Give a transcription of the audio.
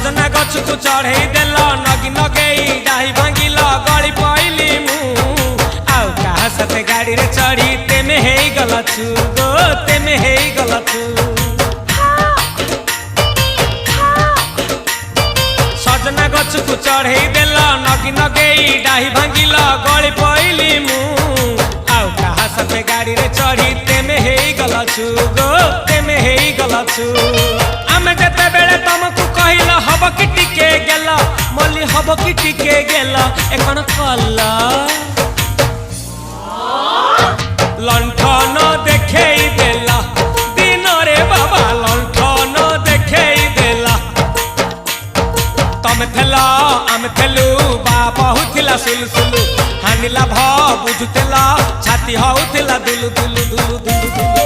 सजना गछ को चढ़े देल नगी नगेई डाही भांगिल गली पइली मु आउ कहा साथे गाड़ी रे चढ़ी तेमे हेई गला छु गो तेमे हेई गला छु सजना गछ को चढ़े देल नगी नगेई डाही भांगिल गली पइली मु आउ कहा साथे गाड़ी रे चढ़ी तेमे हेई गला छु गो तेमे हेई गला छु आमे जते बेले तुमको कहिल हब कि टिके गेल मल्ली हब कि टिके गेल एकन कला लंठन देखेई देला दिन रे बाबा लंठन देखेई देला तमे थेला आमे थेलु बाबा हुथिला सुलु हानिला भ बुझुतेला छाती हउथिला दुलु दुलु दुलु दुलु दुलु